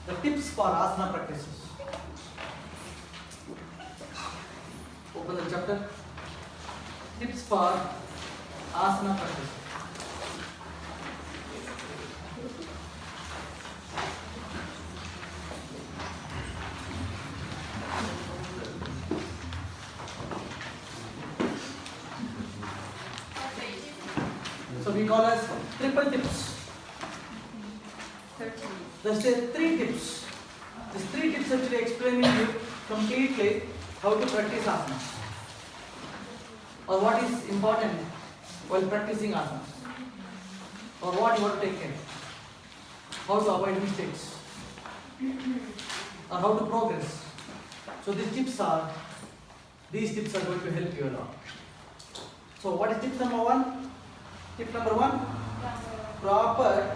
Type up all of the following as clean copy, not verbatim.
the tips for asana practices. Open the chapter. Tips for asana practice. So we call as triple tips. 13. Let's say 3 tips. These 3 tips actually explaining you completely how to practice asanas, or what is important while practicing asanas, or what you have to take care, how to avoid mistakes, or how to progress. So these tips are going to help you a lot. So what is tip number 1? Tip number 1, proper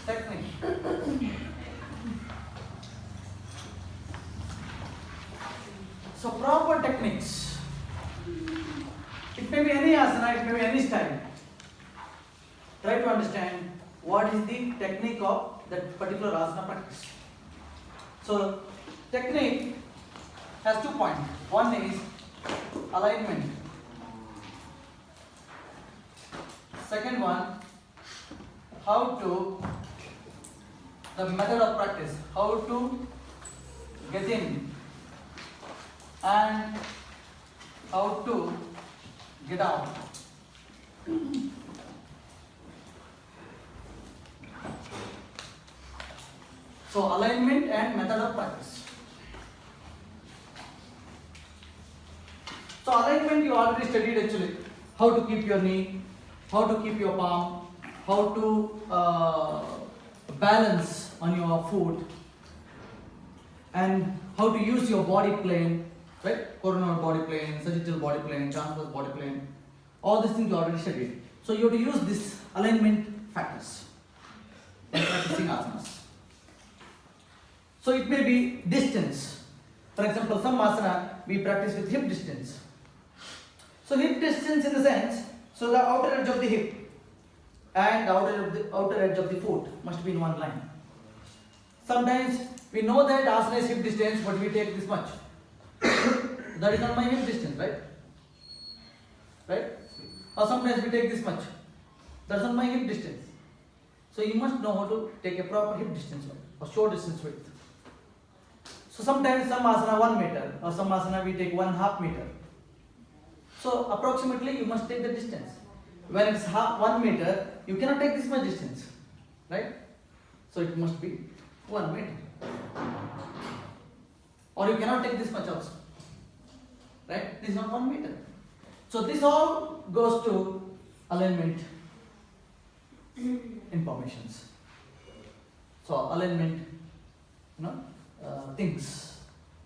technique. So proper techniques. It may be any asana, it may be any style. Try to understand what is the technique of that particular asana practice. So technique has 2 points. One is alignment. Second one, the method of practice, how to get in and how to get out. So alignment and method of practice. So alignment you already studied actually. How to keep your knee, how to keep your palm, how to balance on your foot, and how to use your body plane, right? Coronal body plane, sagittal body plane, transverse body plane. All these things you already studied. So you have to use this alignment factors in practicing asanas. So it may be distance. For example, some asana we practice with hip distance. So hip distance in the sense, so the outer edge of the hip and the outer edge of the foot must be in one line. Sometimes we know that asana is hip distance, but we take this much. That is not my hip distance, right? Right? Or sometimes we take this much. That's not my hip distance. So you must know how to take a proper hip distance or shoulder distance width. So sometimes some asana 1 meter, or some asana we take 1/2 meter. So approximately you must take the distance. When it's 1 meter, you cannot take this much distance, right? So it must be 1 meter. Or you cannot take this much also, right? This is not 1 meter. So this all goes to alignment informations. So alignment, things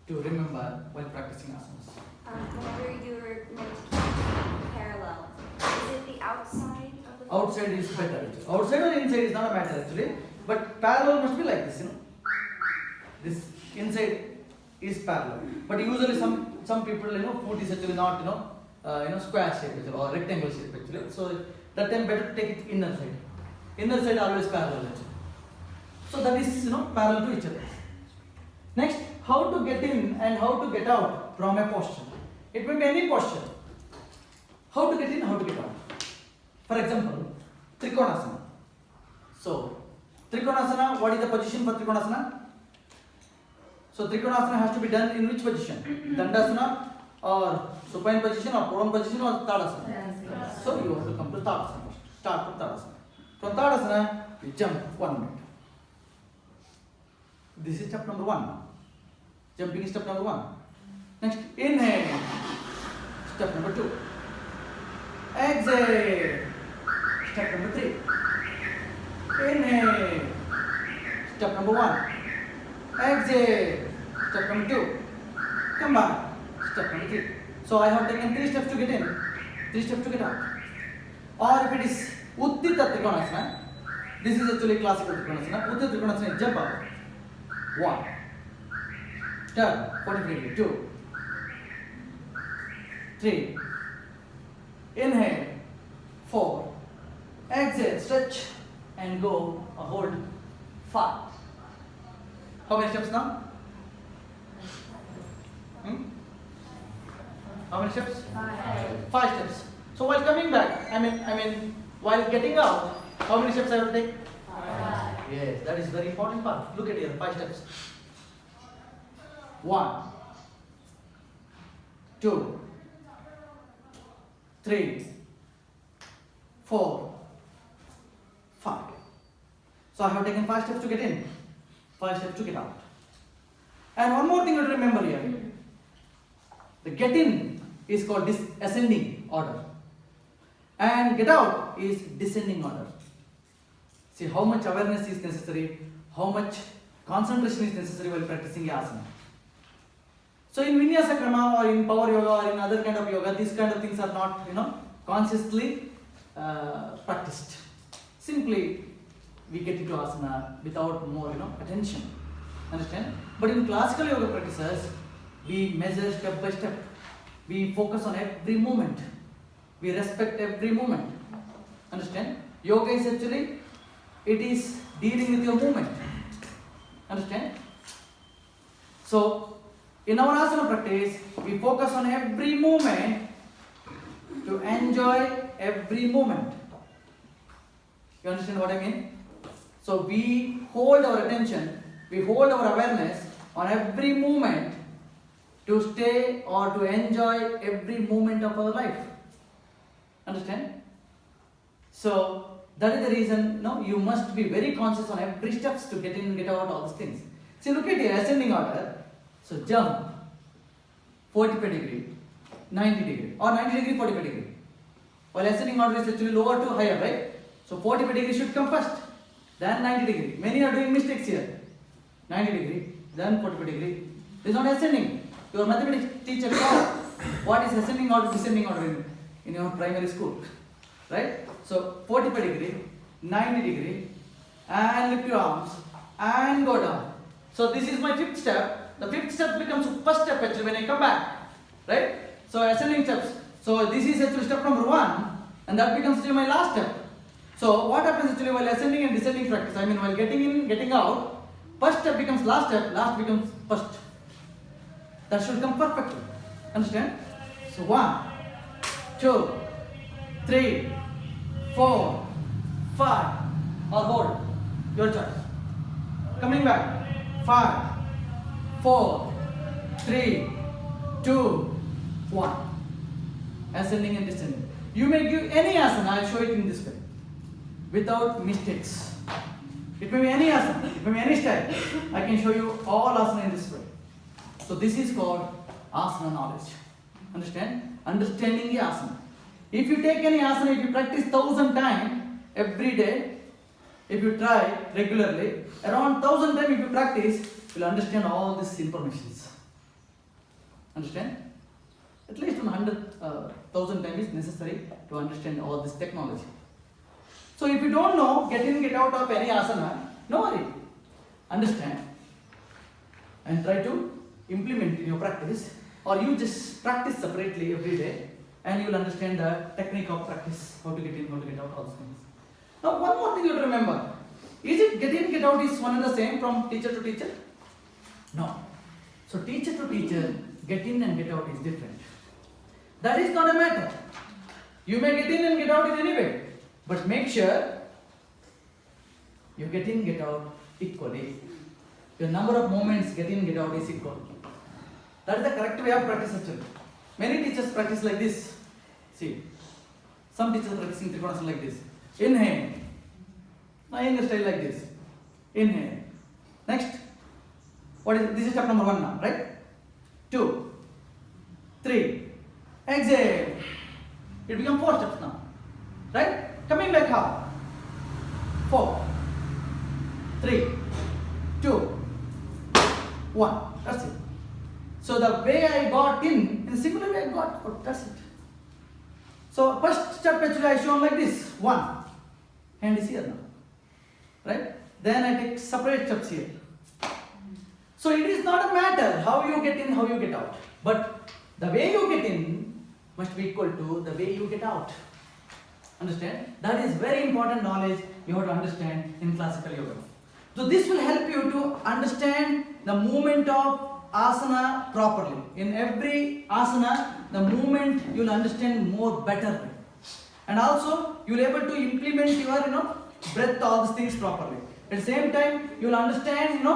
to remember while practicing asanas. Whenever you're meant to keep parallel, is it the outside of the foot? Outside is better. Outside or inside is not a matter actually, but parallel must be like this, This inside is parallel, but usually some people, foot is actually not, square shape actually, or rectangle shape actually. So that time better to take it inner side. Inner side always parallel actually. So that is, parallel to each other. Next, how to get in and how to get out from a posture. It may be any posture. How to get in, how to get out. For example, Trikonasana. So, Trikonasana, what is the position for Trikonasana? So, Trikonasana has to be done in which position? Dandasana, or supine position, or prone position, or Tadasana? So, you have to come to Tadasana first. Start from Tadasana. From Tadasana, you jump 1 minute. This is step number 1. Jumping is step number 1. Next, inhale. Step number 2. Exhale. Step number 3. Inhale. Step number 1. Exhale. Step number 2. Come back. Step number 3. So I have taken 3 steps to get in, 3 steps to get out. Or if it is Uttita Trikonasana, this is actually classical Trikonasana. Uttita Trikonasana is jump up. 1. Turn. 45 degree. 2. 3. Inhale. 4. Exhale. Stretch. and go hold 5. How many steps now? How many steps? 5 steps. So while coming back, I mean while getting out, how many steps I will take? 5. Yes, that is very important part. Look at here, 5 steps. 1, 2, 3, 4, 5. So I have taken 5 steps to get in, 5 steps to get out. And one more thing you have to remember here. The get in is called ascending order. And get out is descending order. See how much awareness is necessary, how much concentration is necessary while practicing asana. So in vinyasa krama or in power yoga or in other kind of yoga, these kind of things are not, consciously practiced. Simply we get into asana without more, attention. Understand? But in classical yoga practices, we measure step by step. We focus on every moment. We respect every moment. Understand? Yoga is actually, it is dealing with your movement. Understand? So, in our asana practice, we focus on every moment to enjoy every moment. You understand what I mean? So, we hold our attention, we hold our awareness on every moment to stay or to enjoy every moment of our life. Understand? So that is the reason you must be very conscious on every steps to get in, get out, all these things. See, look at the ascending order. So jump 45 degree, 90 degree, or 90 degree, 45 degree. While ascending order is actually lower to higher, right? So 45 degree should come first, then 90 degree. Many are doing mistakes here. 90 degree, then 45 degree. This is not ascending. Your mathematics teacher taught what is ascending order, descending order in your primary school, right? So 45 degree, 90 degree, and lift your arms and go down. So this is my 5th step. The 5th step becomes first step actually when I come back, right? So ascending steps. So this is actually step number 1, and that becomes actually my last step. So what happens actually while ascending and descending practice? I mean while getting in, getting out, first step becomes last step, last becomes first. That should come perfectly. Understand? So 1, 2, 3, 4, 5. Or hold. Your choice. Coming back. 5, 4, 3, 2, 1. Ascending and descending. You may give any asana, I'll show it in this way. Without mistakes. It may be any asana, it may be any style. I can show you all asana in this way. So this is called asana knowledge. Understand? Understanding the asana. If you take any asana, if you practice 1,000 times every day, if you try regularly, around 1,000 times if you practice, you'll understand all these informations. Understand? At least 100,000 times is necessary to understand all this technology. So if you don't know, get in, get out of any asana, no worry. Understand and try to implement in your practice, or you just practice separately every day and you will understand the technique of practice, how to get in, how to get out, all those things. Now one more thing you have to remember, is it get in, get out is one and the same from teacher to teacher? No. So teacher to teacher, get in and get out is different. That is not a matter. You may get in and get out in any way, but make sure you get in, get out equally. The number of moments get in, get out is equal. That is the correct way of practice actually. Many teachers practice like this. See, some teachers practicing Trikonasana like this. Inhale. Now Iyengar style like this. Inhale. Next. What is this is step number 1 now, right? 2, 3. Exhale. It becomes 4 steps now. Right? Coming back how? 4, 3, 2, 1. That's it. So the way I got in the similar way I got out. That's it. So first step actually I shown like this. 1. Hand is here now. Right? Then I take separate steps here. So it is not a matter how you get in, how you get out. But the way you get in must be equal to the way you get out. Understand? That is very important knowledge you have to understand in classical yoga. So this will help you to understand the movement of asana properly. In every asana, the movement you will understand more better. And also you will able to implement your breath, all these things properly. At the same time, you will understand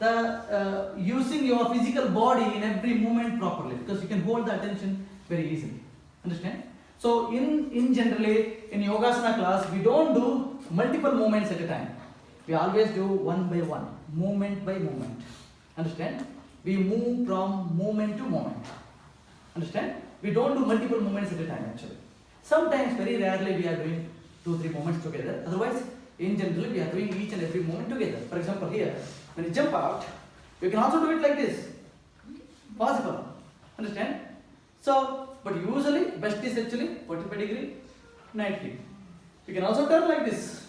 the using your physical body in every movement properly, because you can hold the attention very easily. Understand? So in generally in yogasana class, we don't do multiple movements at a time. We always do one by one, movement by movement. Understand? We move from movement to moment. Understand? We don't do multiple movements at a time actually. Sometimes, very rarely, we are doing 2-3 movements together. Otherwise, in general, we are doing each and every movement together. For example, here, when you jump out, you can also do it like this. Possible. Understand? So, but usually, best is actually 45 degree, 90. You can also turn like this.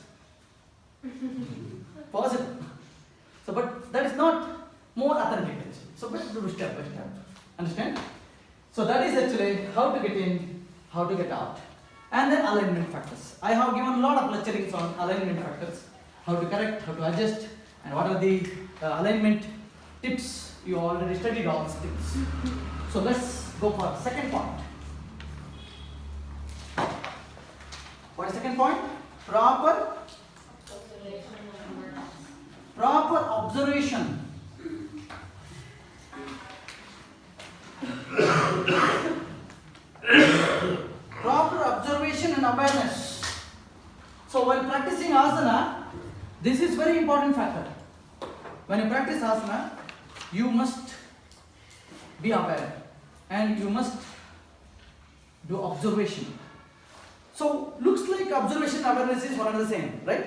Possible. So, but that is not more authentic actually. So, better do step by step. Understand? So, that is actually how to get in, how to get out. And then alignment factors. I have given a lot of lecturings on alignment factors, how to correct, how to adjust, and what are the alignment tips. You already studied all these things. So let's go for the second point. What is the second point? Proper observation. Proper observation and awareness. So while practicing asana, this is very important factor. When you practice asana, you must be aware and you must do observation. So looks like observation awareness is one and the same, right?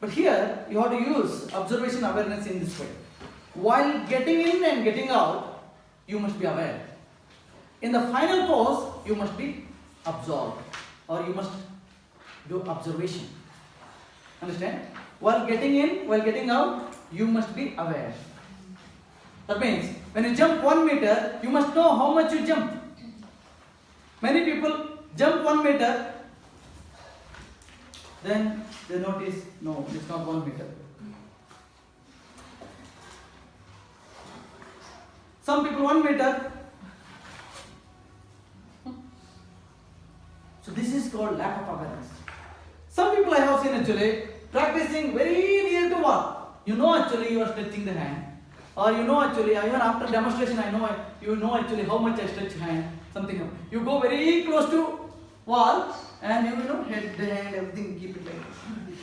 But here you have to use observation awareness in this way. While getting in and getting out, you must be aware. In the final pose, you must be absorbed, or you must do observation. Understand? While getting in, while getting out, you must be aware. That means when you jump 1 meter, you must know how much you jump. Many people jump 1 meter, then they notice, no, it's not 1 meter. Some people 1 meter. So this is called lack of awareness. Some people I have seen actually practicing very near to wall. You know actually you are stretching the hand. Or you know actually, even after demonstration I know, you know actually how much I stretch hand. Something. You go very close to wall and you head the hand, everything, keep it like this.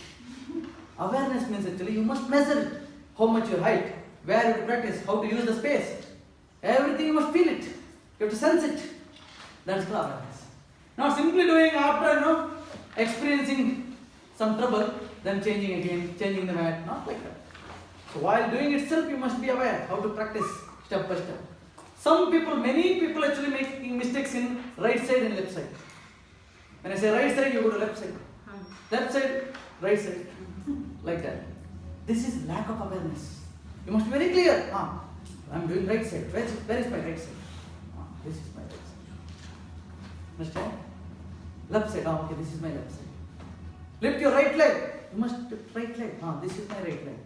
Awareness means actually you must measure it. How much your height, where you practice, how to use the space. Everything you must feel it. You have to sense it. That's called awareness. Not simply doing after experiencing some trouble, then changing again, changing the mat, not like that. So while doing itself, you must be aware how to practice step by step. Many people actually making mistakes in right side and left side. When I say right side, you go to left side. Left side, right side. Like that. This is lack of awareness. You must be very clear. I'm doing right side. Where is my right side? This is my right side. Understand? Left side. Okay, this is my left side. Lift your right leg. You must lift right leg. This is my right leg.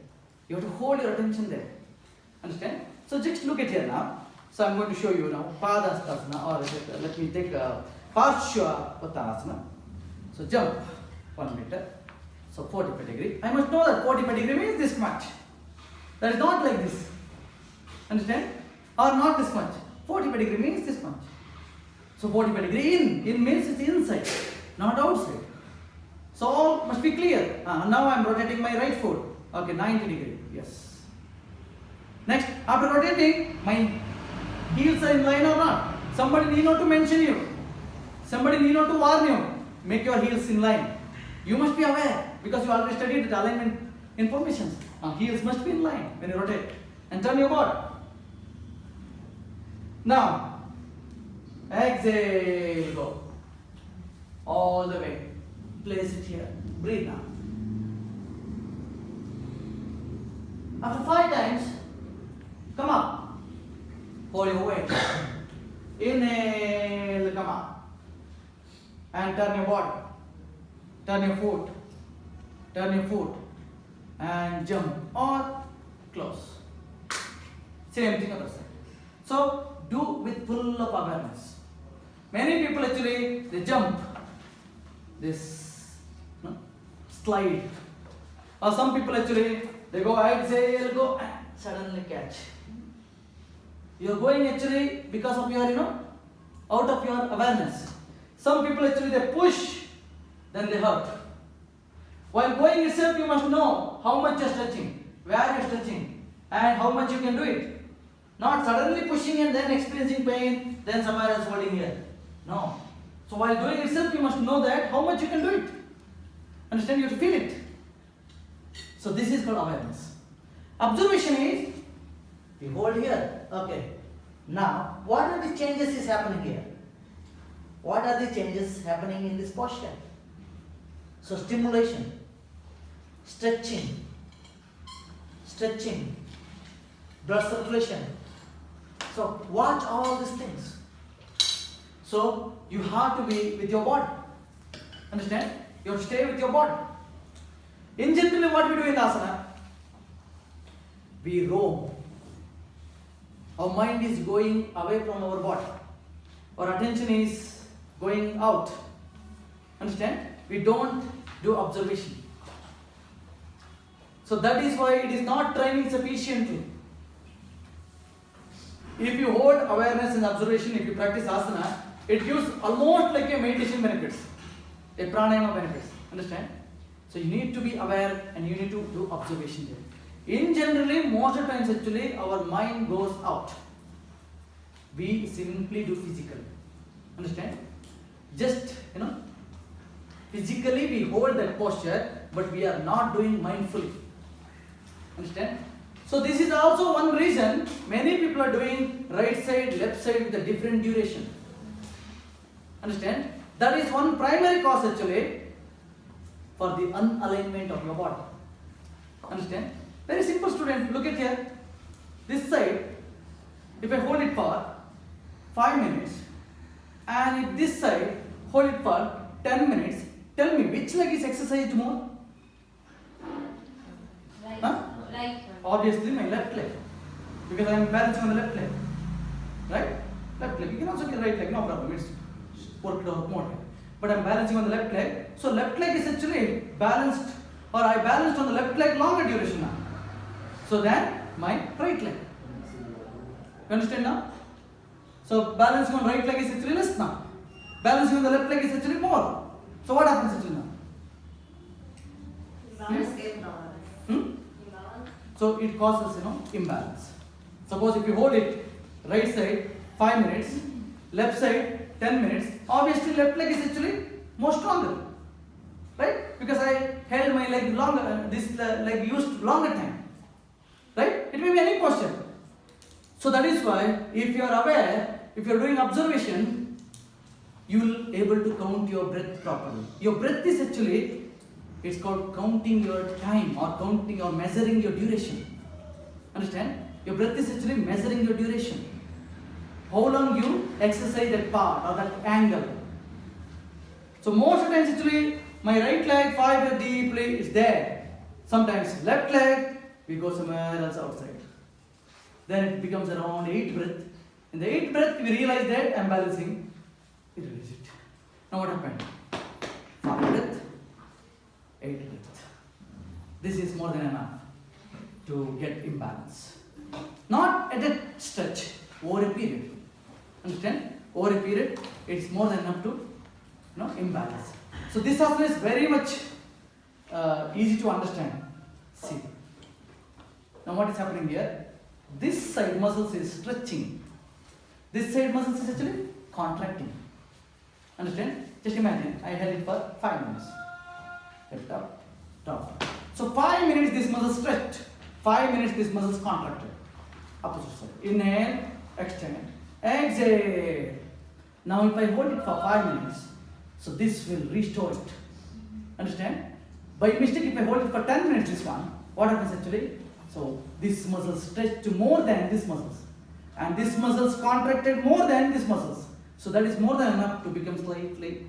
You have to hold your attention there. Understand? So just look at here now. So I'm going to show you now Padastasana, or let me take Parshva. So jump 1 meter. So 45 degree. I must know that 45 degree means this much. That is not like this. Understand? Or not this much. 45 degree means this much. So 45 degree in means it's inside, not outside. So all must be clear. Now I am rotating my right foot. Okay, 90 degree. Yes. Next, after rotating, my heels are in line or not. Somebody need not to mention you. Somebody need not to warn you. Make your heels in line. You must be aware because you already studied the alignment information. Heels must be in line when you rotate. And turn your body. Now, exhale, go. All the way. Place it here. Breathe now. After 5 times, come up. Hold your weight. Inhale, come up. And turn your body. turn your foot, and jump or close. Same thing other side. So do with full of awareness. Many people actually they jump this, no, slide, or some people actually they go exhale, go and suddenly catch. You are going actually because of your out of your awareness. Some people actually they push, then they hurt. While going itself, you must know how much you are stretching, where you are stretching, and how much you can do it. Not suddenly pushing and then experiencing pain, then somewhere else holding here. No. So while doing itself, you must know that how much you can do it. Understand? You have to feel it. So this is called awareness. Observation is we hold here. Okay. Now, what are the changes is happening here? What are the changes happening in this posture? So stimulation, stretching, blood circulation. So watch all these things. So you have to be with your body. Understand? You have to stay with your body. In general, what we do in asana, we roam. Our mind is going away from our body. Our attention is going out. Understand? We don't do observation. So that is why it is not training sufficiently. If you hold awareness and observation, if you practice asana, it gives almost like a meditation benefits, a pranayama benefits. Understand? So you need to be aware and you need to do observation there. In generally, most of the times actually our mind goes out. We simply do physical. Understand? Just physically we hold that posture, but we are not doing mindfully. Understand? So this is also one reason many people are doing right side, left side with a different duration. Understand? That is one primary cause actually for the unalignment of your body. Understand? Very simple, student. Look at here. This side, if I hold it for 5 minutes, and if this side hold it for 10 minutes, tell me which leg is exercised more? Right. Huh? Right. Obviously my left leg, because I am balancing on the left leg, right? Left leg. You can also get right leg, no problem. It's worked out more. But I am balancing on the left leg. So left leg is actually balanced, or I balanced on the left leg longer duration now. So then my right leg. You understand now? So balancing on right leg is actually less now. Balancing on the left leg is actually more. So what happens actually now? So it causes imbalance. Suppose if you hold it right side 5 minutes, left side 10 minutes, obviously left leg is actually more stronger, right? Because I held my leg longer, this leg used longer time, right? It may be any posture. So that is why if you are aware, if you are doing observation, you will able to count your breath properly. Your breath is actually, it's called counting your time or counting or measuring your duration. Understand? Your breath is actually measuring your duration. How long you exercise that part or that angle. So most of the times actually my right leg 5 breath deeply is there. Sometimes left leg we go somewhere else outside. Then it becomes around 8 breath. In the 8th breath we realize that I am balancing. We release it. Now what happened? 5 breath, 8 breath. This is more than enough to get imbalance. Not at a stretch, over a period. Understand? Over a period, it's more than enough to imbalance. So this asana is very much easy to understand. See. Now what is happening here? This side muscles is stretching. This side muscles is actually contracting. Understand? Just imagine, I held it for 5 minutes. Lift up, drop. So 5 minutes this muscle stretched. 5 minutes this muscle is contracted. Opposite side. Inhale, extend. Exhale. Now if I hold it for 5 minutes, so this will restore it. Understand? By mistake, if I hold it for 10 minutes, this one, what happens actually? So this muscle stretched to more than this muscles. And this muscles contracted more than this muscles. So that is more than enough to become slightly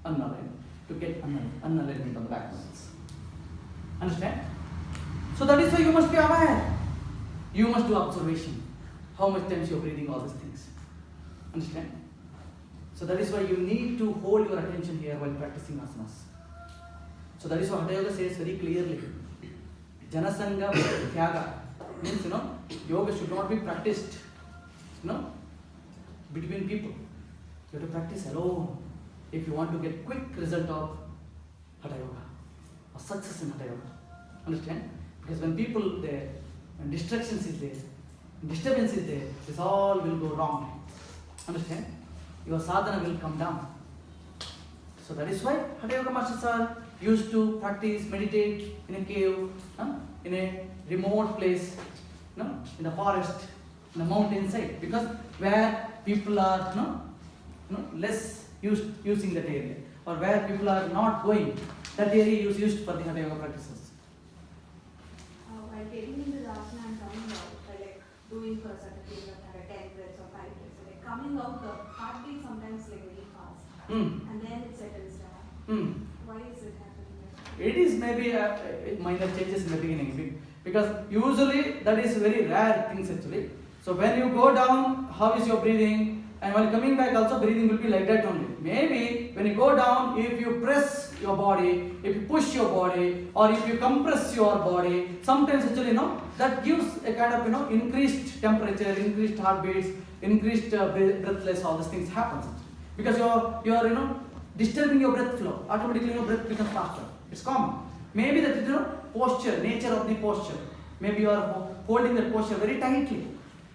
unaligned, to get unalignment on the back muscles. Understand? So that is why you must be aware. You must do observation. How much times you are breathing, all these things. Understand? So that is why you need to hold your attention here while practicing asanas. So that is what Hatha Yoga says very clearly. Janasanga Tyaga means, yoga should not be practiced, between people. You have to practice alone if you want to get quick result of Hatha Yoga or success in Hatha Yoga. Understand? Because when people there, when distractions is there, disturbance is there, this all will go wrong. Understand? Your sadhana will come down. So that is why Hatha Yoga masters are used to practice, meditate in a cave, in a remote place, in the forest, in the mountainside, because where people are less using that area, or where people are not going, that area is used for the Hatha Yoga practices. While getting into the asana and coming out, like doing for a certain period of time, 10 breaths or 5 breaths, like coming out, the heartbeat sometimes like very fast, and then it settles down. Why is it happening? It is maybe minor changes in the beginning, because usually that is very rare things actually. So when you go down, how is your breathing? And while coming back also, breathing will be like that only. Maybe when you go down, if you press your body, if you push your body, or if you compress your body, sometimes actually that gives a kind of increased temperature, increased heartbeats, increased breathless, all these things happens because you are disturbing your breath flow. Automatically your breath becomes faster. It's common. Maybe that posture, nature of the posture. Maybe you are holding that posture very tightly.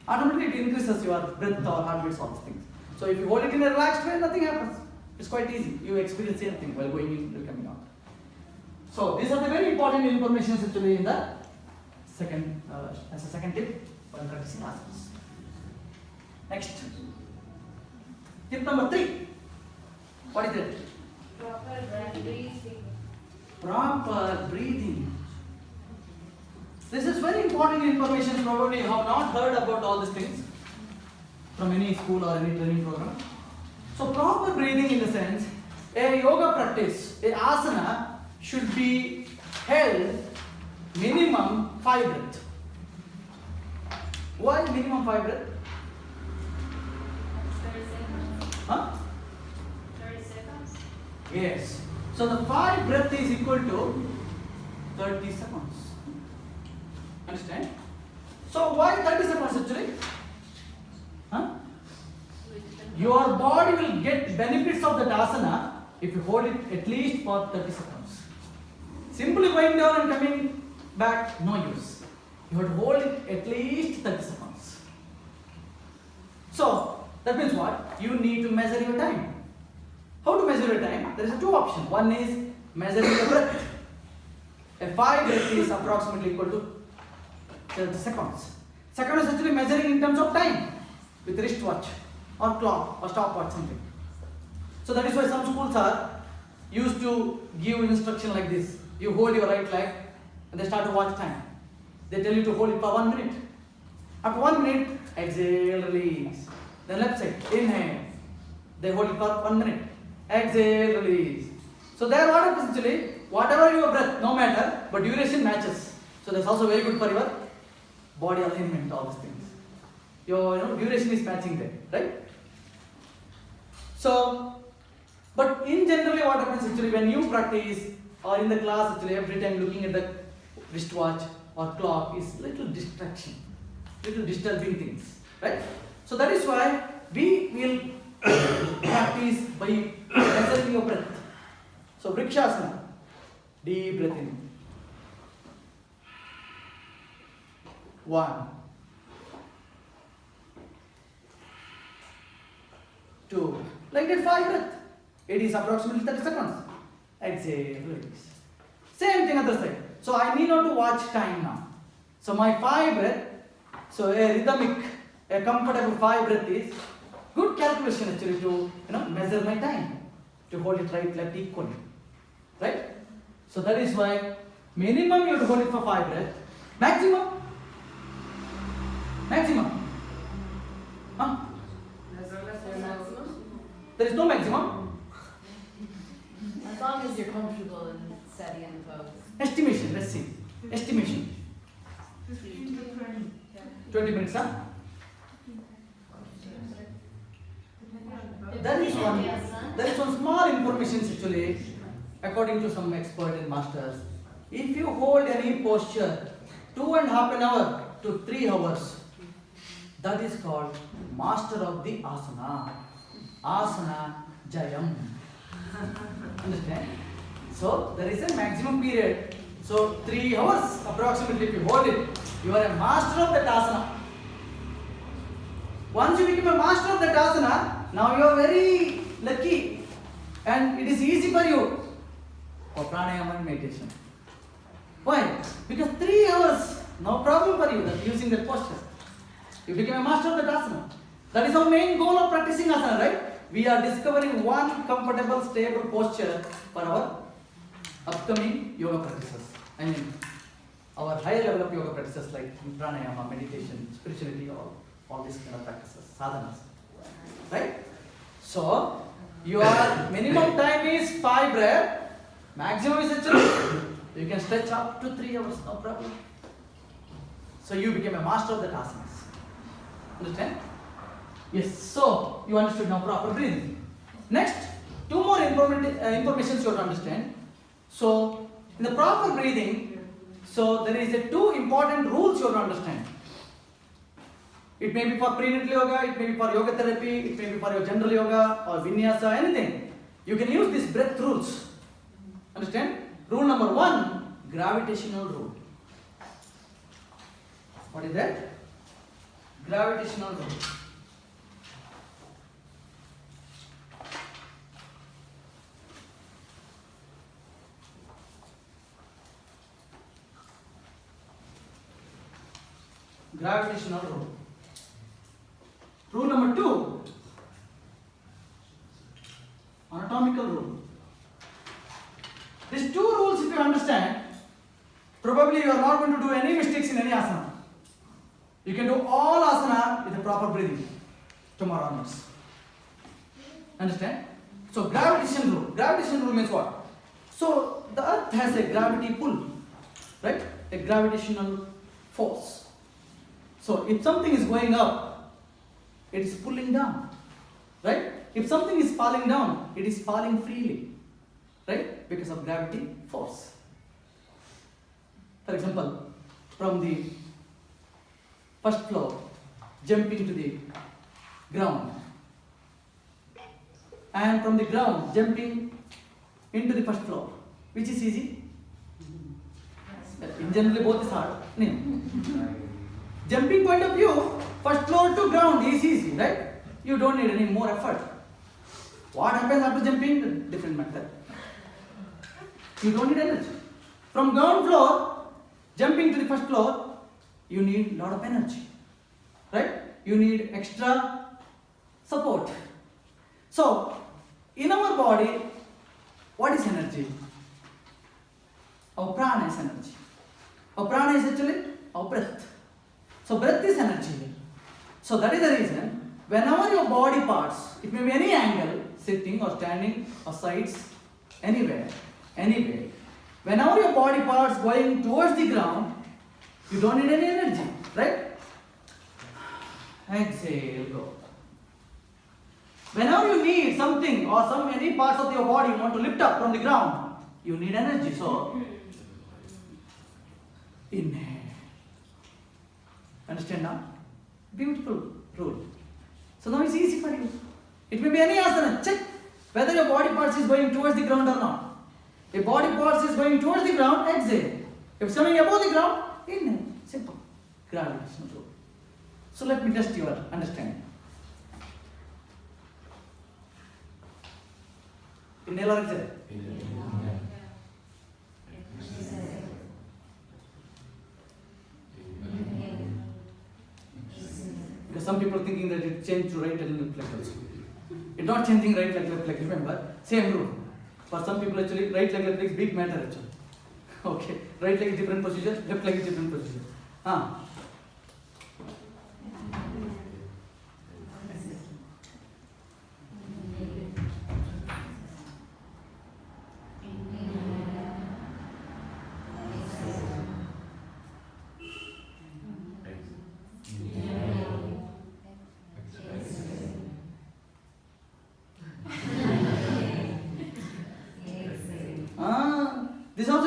Automatically it increases your breath or heartbeats, all these things. So if you hold it in a relaxed way, nothing happens. It's quite easy. You experience anything while going in and coming out. So these are the very important information actually in the second, as a second tip for practicing asanas. Next, tip number 3. What is it? Proper breathing. Proper breathing. This is very important information. Probably you have not heard about all these things from any school or any training program. So proper breathing in the sense, a yoga practice, a asana should be held minimum 5 breaths. Why minimum 5 breaths? 30 seconds. Huh? 30 seconds. Yes. So the 5 breath is equal to 30 seconds. Understand? So why 30 seconds actually? Huh? Your body will get benefits of that asana if you hold it at least for 30 seconds. Simply going down and coming back, no use. You have to hold it at least 30 seconds. So that means what? You need to measure your time. How to measure your time? There is 2 options. One is measuring your breath. A 5 breath is approximately equal to 30 seconds. Second is actually measuring in terms of time with wristwatch or clock or stopwatch, something. So that is why some schools are used to give instruction like this. You hold your right leg and they start to watch time. They tell you to hold it for 1 minute. After 1 minute, exhale, release. Then left side, inhale. They hold it for 1 minute. Exhale, release. So there what happens actually, whatever your breath, no matter, but duration matches. So that's also very good for your body alignment, all these things. Your duration is matching there, right? So, but in generally what happens actually when you practice or in the class actually every time looking at the wristwatch or clock is little distraction, little disturbing things, right? So that is why we will practice by measuring your breath. So Vrikshasana, deep breath in. 1, 2, like that 5 breath. It is approximately 30 seconds. Exhale, release. Same thing other side. So I need not to watch time now. So my 5 breath, so a rhythmic, a comfortable 5 breath is good calculation actually to measure my time, to hold it right left equally, right? So that is why minimum you have to hold it for 5 breaths. Maximum. Huh? There is no maximum. As long as study and close. Estimation, let's see. Estimation. 20 minutes, huh? There is one small information actually, according to some expert and masters. If you hold any posture 2.5 hours to 3 hours, that is called master of the asana. Asana Jayam. Understand? So there is a maximum period. So 3 hours approximately if you hold it, you are a master of that asana. Once you become a master of that asana, now you are very lucky and it is easy for you for pranayama and meditation. Why? Because 3 hours, no problem for you that using that posture. You become a master of that asana. That is our main goal of practicing asana, right? We are discovering one comfortable, stable posture for our upcoming yoga practices. I mean, our higher level of yoga practices like pranayama, meditation, spirituality, all these kind of practices, sadhanas. Right? So, your minimum time is 5 breath, maximum is actually, you can stretch up to 3 hours, no problem. So, you became a master of the asanas. Understand? Yes, so you understood now proper breathing. Next, 2 more information you have to understand. So, in the proper breathing, so there is 2 important rules you have to understand. It may be for prenatal yoga, it may be for yoga therapy, it may be for your general yoga or vinyasa, anything. You can use these breath rules. Understand? Rule number 1, gravitational rule. What is that? Gravitational rule. Gravitational rule. Rule number 2, anatomical rule. These 2 rules, if you understand, probably you are not going to do any mistakes in any asana. You can do all asana with a proper breathing tomorrow onwards. Understand? So gravitation rule. Gravitation rule means what? So the earth has a gravity pull, right? A gravitational force. So if something is going up, it is pulling down, right? If something is falling down, it is falling freely, right? Because of gravity force. For example, from the first floor, jumping to the ground, and from the ground, jumping into the first floor, which is easy? In generally both is hard. No. Jumping point of view, first floor to ground is easy, right? You don't need any more effort. What happens after jumping? Different matter. You don't need energy. From ground floor, jumping to the first floor, you need a lot of energy, right? You need extra support. So, in our body, what is energy? Our prana is energy. Our prana is actually our breath. So breath is energy. So that is the reason, whenever your body parts, it may be any angle, sitting or standing or sides, anywhere, anyway, whenever your body parts going towards the ground, you don't need any energy, right? Exhale, go. Whenever you need something or any parts of your body you want to lift up from the ground, you need energy. So, inhale. Understand now? Beautiful rule. So now it's easy for you. It may be any asana. Check whether your body parts is going towards the ground or not. If body parts is going towards the ground, exhale. If it's coming above the ground, inhale. Simple. Gravitational rule. So let me test your understanding. Inhale or exhale? Because some people are thinking that it changed to right and left leg also. It's not changing right leg, left leg. Remember, same rule. For some people actually right leg, left leg is big matter actually. Okay, right leg is different procedure, left leg is different procedure.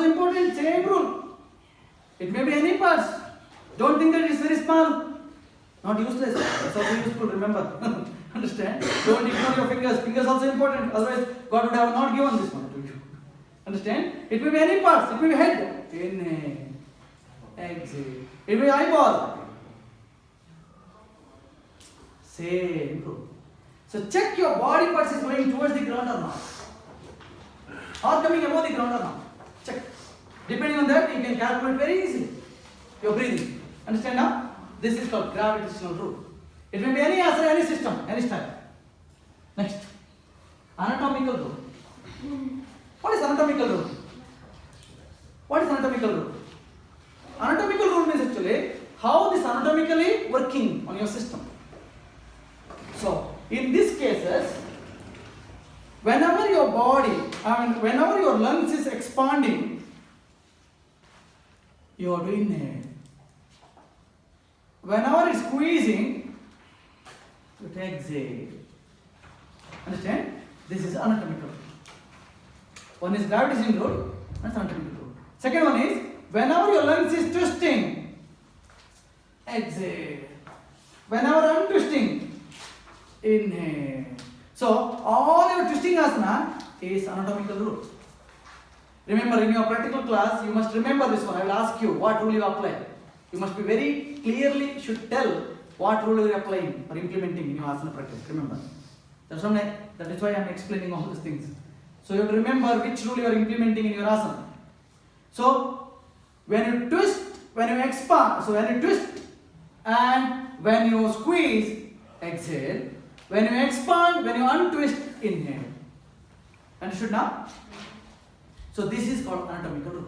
also important, same rule. It may be any parts. Don't think that it's very small. Not useless. It's also useful, remember. Understand? Don't ignore your fingers. Fingers also important. Otherwise, God would have not given this one to you. Understand? It may be any parts. It may be head. Inhale. Exhale. It may be eyeball. Same rule. So check your body parts is going towards the ground or not. Or coming above the ground or not. Check. Depending on that, you can calculate very easily your breathing. Understand now? This is called gravitational rule. It may be any asana, any system, any style. Next. Anatomical rule. What is anatomical rule? What is anatomical rule? Anatomical rule means actually how this anatomically working on your system. So, in these cases, whenever your body, whenever your lungs is expanding, you are doing inhale. Whenever it's squeezing, you exhale. Understand? This is anatomical rule. One is gravitational rule, that's anatomical rule. Second one is, whenever your lungs is twisting, exhale. Whenever untwisting, inhale. So, all your twisting asana is anatomical rule. Remember, in your practical class, you must remember this one. I will ask you what rule you apply. You must be very clearly should tell what rule you are applying or implementing in your asana practice. Remember. That is why I am explaining all these things. So you have to remember which rule you are implementing in your asana. So when you twist, when you expand, so when you twist and when you squeeze, exhale. When you expand, when you untwist, inhale. Understood now? So this is called anatomical rule.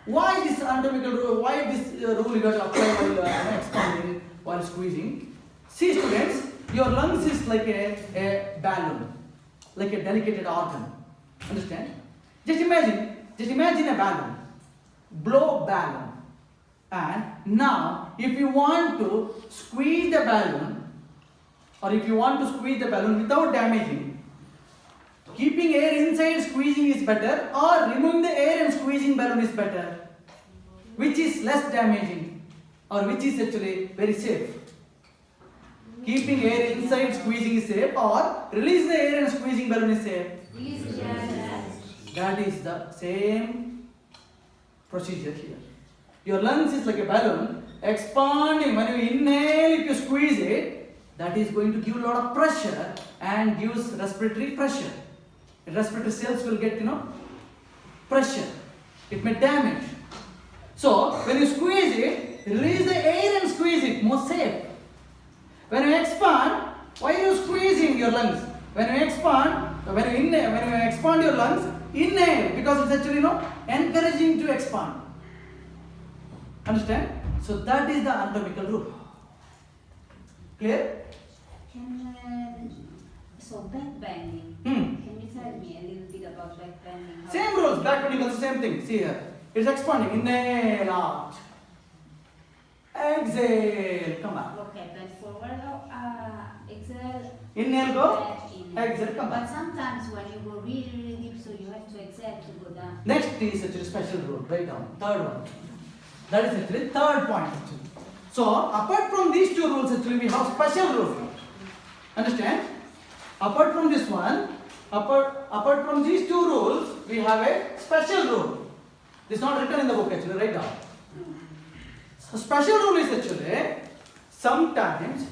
Why this anatomical rule? Why this rule you got to apply while expanding, while squeezing? See students, your lungs is like a balloon, like a delicate organ. Understand? Just imagine a balloon. Blow balloon. And now, if you want to squeeze the balloon, or if you want to squeeze the balloon without damaging, keeping air inside squeezing is better, or removing the air and squeezing balloon is better? Which is less damaging, or which is actually very safe? Keeping air inside squeezing is safe, or release the air and squeezing balloon is safe? That is the same procedure here. Your lungs is like a balloon, expanding. When you inhale, if you squeeze it, that is going to give a lot of pressure and gives respiratory pressure. Respiratory cells will get, pressure. It may damage. So, when you squeeze it, release the air and squeeze it, more safe. When you expand, why are you squeezing your lungs? When you expand, when you inhale, when you expand your lungs, inhale, because it's actually, encouraging to expand. Understand? So that is the anatomical rule. Clear? So back bending. Can you tell me a little bit about back bending? Same rules. Back bending also same thing. See here. It's expanding. Inhale out. Exhale. Come back. Okay, bend forward. Exhale. Inhale, go. Back, inhale. Exhale, come back. But sometimes when you go really, really deep, so you have to exhale to go down. Next is actually special rule. Write down. Third one. That is actually third point actually. So apart from these two rules actually we have special rules. Understand? Apart from this one, apart from these two rules, we have a special rule. This is not written in the book actually. Write down. So special rule is actually sometimes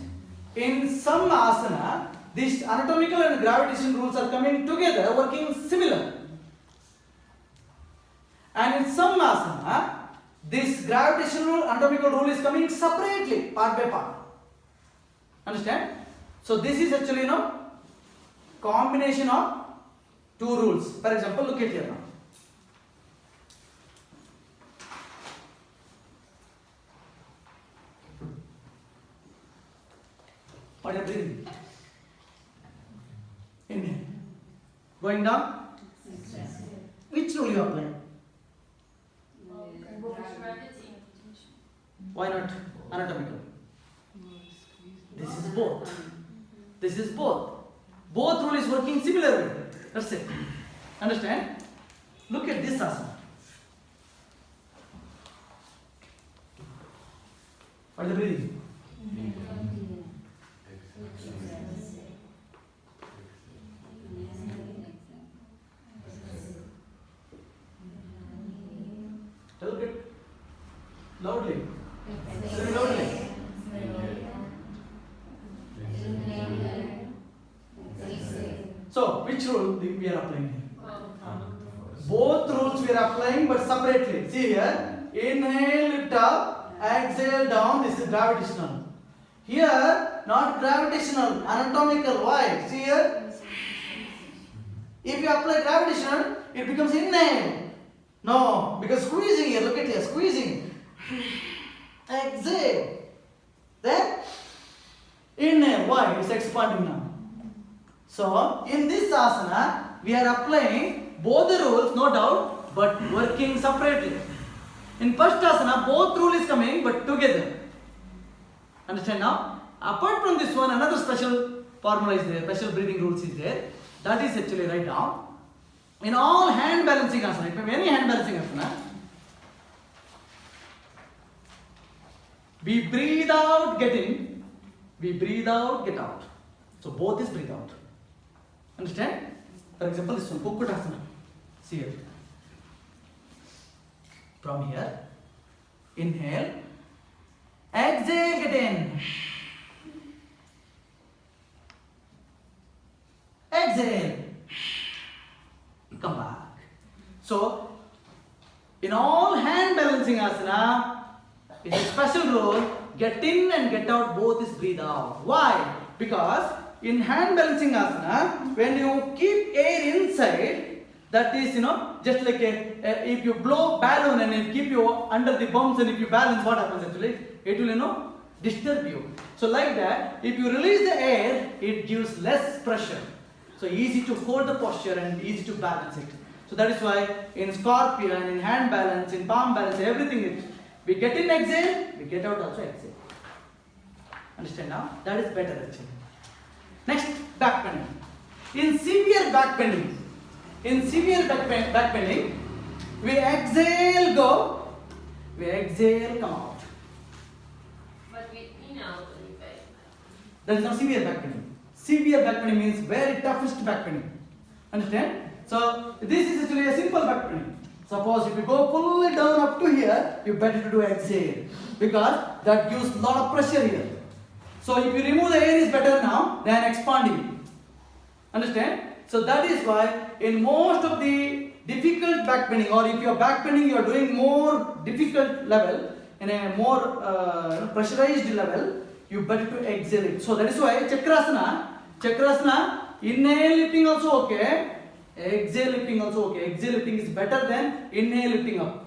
in some asana these anatomical and gravitational rules are coming together, working similar. And in some asana, this gravitational anatomical rule is coming separately, part by part. Understand? So this is actually, combination of two rules. For example, look at here now. What are you breathing? Inhale. Going down? Which rule you apply? Why not anatomical? This is both. This is both. Both rule is working similarly. That's it. Understand? Look at this asana. What is the breathing? Tell it loudly. Tell it loudly. So, which rule we are applying here? Both rules we are applying, but separately. See here, inhale, lift up, exhale, down. This is gravitational. Here, not gravitational, anatomical. Why? See here. If you apply gravitational, it becomes inhale. No, because squeezing here. Look at here, squeezing. Exhale. Then inhale. Why? It's expanding now. So, in this asana, we are applying both the rules, no doubt, but working separately. In first asana, both rule is coming, but together. Understand now? Apart from this one, another special formula is there, special breathing rules is there. That is actually write down. In all hand balancing asana, if you have any hand balancing asana, we breathe out, get in. We breathe out, get out. So both is breathe out. Understand? For example, this one, Kukutasana. See here. From here, inhale, exhale, get in. Exhale, come back. So, in all hand balancing asana, it's a special rule, get in and get out, both is breathe out. Why? Because in hand balancing asana, when you keep air inside, that is, just like if you blow balloon and it keep you under the bumps and if you balance, what happens actually? It will, disturb you. So like that, if you release the air, it gives less pressure. So easy to hold the posture and easy to balance it. So that is why in scorpion, in hand balance, in palm balance, everything we get in exhale, we get out also exhale. Understand now? That is better actually. Next, back bending. In severe back bending, we exhale, go. We exhale, come out. But That is not severe back bending. Severe back bending means very toughest back bending. Understand? So this is actually a simple back bending. Suppose if you go fully down up to here, you better to do exhale because that gives lot of pressure here. So if you remove the air is better now than expanding. Understand? So that is why in most of the difficult back bending, or if you are back bending, you are doing more difficult level, in a more pressurized level, you better to exhale it. So that is why Chakrasana, inhale lifting also okay, exhale lifting also okay. Exhale lifting is better than inhale lifting up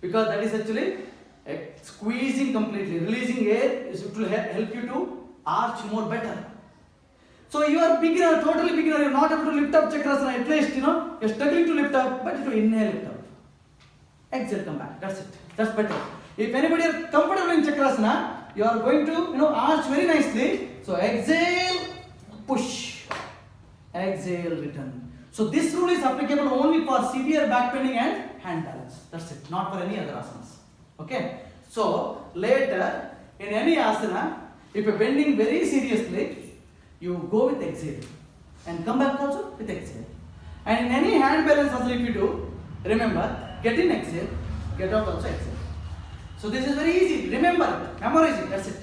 because that is actually squeezing completely, releasing air. It will help you to arch more better. So you are beginner, totally beginner, you are not able to lift up Chakrasana, at least you are struggling to lift up, but to inhale lift up. Exhale, come back. That's it. That's better. If anybody are comfortable in Chakrasana, you are going to arch very nicely. So exhale, push. Exhale, return. So this rule is applicable only for severe back bending and hand balance. That's it. Not for any other asanas. Okay. So later in any asana, if you are bending very seriously, you go with exhale and come back also with exhale. And in any hand balance also if you do, remember, get in exhale, get out also exhale. So this is very easy. Remember it, memorize it, that's it.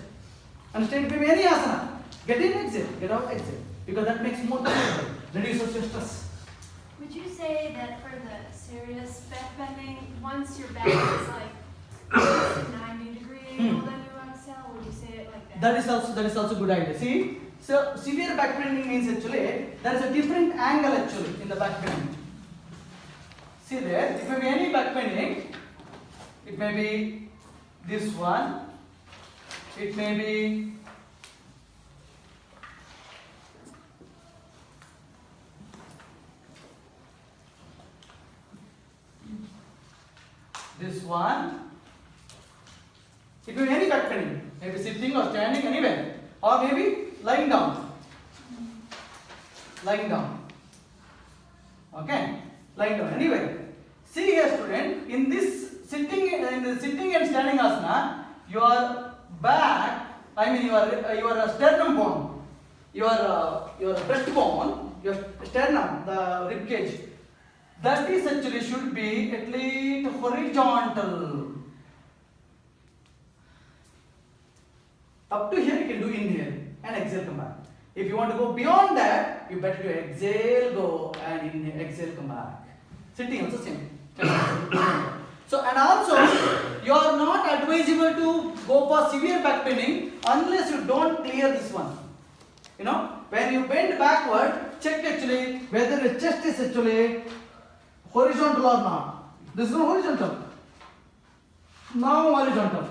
Understand? If you have any asana, get in exhale, get out exhale. Because that makes more comfortable, reduces your stress. Would you say that for the serious back bending, once your back is like 90 degree angle, then you exhale? Would you say it like that? That is also good idea. See, so severe back bending means actually there is a different angle actually in the back bending. See there, if you have any back bending, it may be this one, it may be this one. It may be any back bending, maybe sitting or standing anywhere, or maybe lying down. Lying down. Okay? Lying down. Anyway, see here student, in this sitting and standing asana, your back, I mean your sternum bone, your breastbone, your sternum, the rib cage, that is actually should be at least horizontal. Up to here you can do inhale and exhale, come back. If you want to go beyond that, you better do exhale, go and inhale, exhale, come back. Sitting also same. So and also you are not advisable to go for severe back paining unless you don't clear this one. You know, when you bend backward, check actually whether the chest is actually horizontal or not. This is not horizontal. Now horizontal.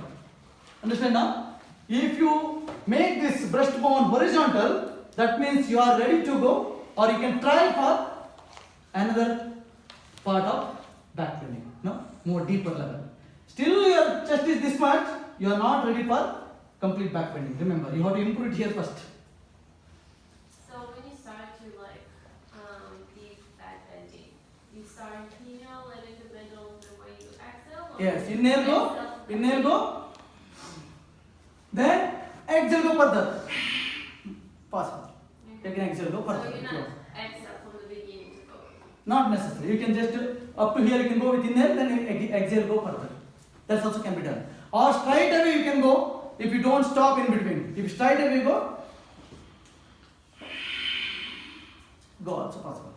Understand now? If you make this breastbone horizontal, that means you are ready to go, or you can try for another part of back paining. No, more deeper level. Still your chest is this much, you are not ready for complete back paining. Remember, you have to improve it here first. So when you start to deep back bending, you start, letting the middle the way you exhale? Or Yes, inhale go, then exhale go further. Pause. You can exhale go further. So you're not exhale from the beginning to go. Not necessary. You can just up to here you can go with inhale, then exhale go further. That also can be done. Or straight away you can go if you don't stop in between. If straight away you go also possible.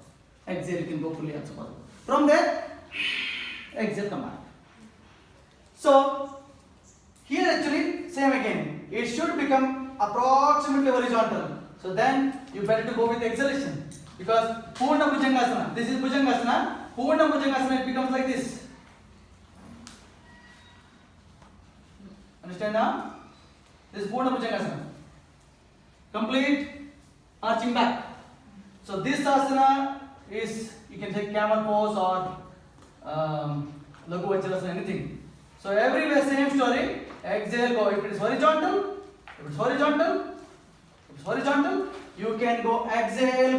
Exhale you can go fully also possible. From there, exhale come back. So here actually same again. It should become approximately horizontal. So then you better to go with exhalation. Because Purna Bhujangasana, this is Bhujangasana, Purna Bhujangasana it becomes like this. Understand now? This is Purna Bhujangasana. Complete arching back. So this asana is, you can take camel pose or Laghu Vachalasana, anything. So everywhere same story, exhale go. If it is horizontal, you can go exhale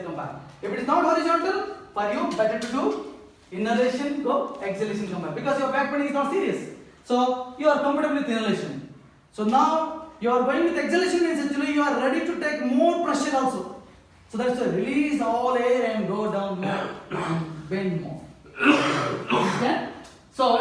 come back. If it is not horizontal, for you better to do inhalation go, exhalation come back, because your back pain is not serious. So you are comfortable with inhalation. So now you are going with exhalation means actually you are ready to take more pressure also. So that's why release all air and go down more and bend more. Understand? So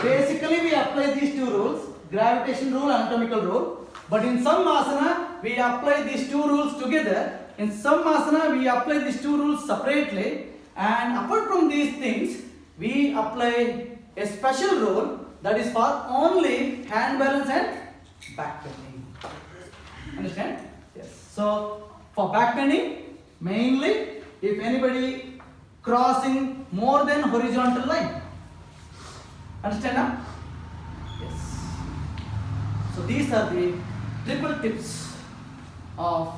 basically we apply these two rules, gravitation rule and anatomical rule. But in some asana we apply these two rules together. In some asana we apply these two rules separately. And apart from these things, we apply a special rule that is for only hand balance and back bending. Understand? Yes. So for back bending, mainly if anybody crossing more than horizontal line. Understand now? Yes. So these are the triple tips of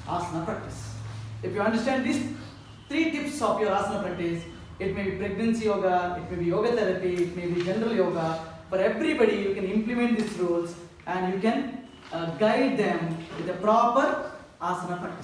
asana practice. If you understand these 3 tips of your asana practice, it may be pregnancy yoga, it may be yoga therapy, it may be general yoga. For everybody, you can implement these rules and you can guide them with a proper asana practice.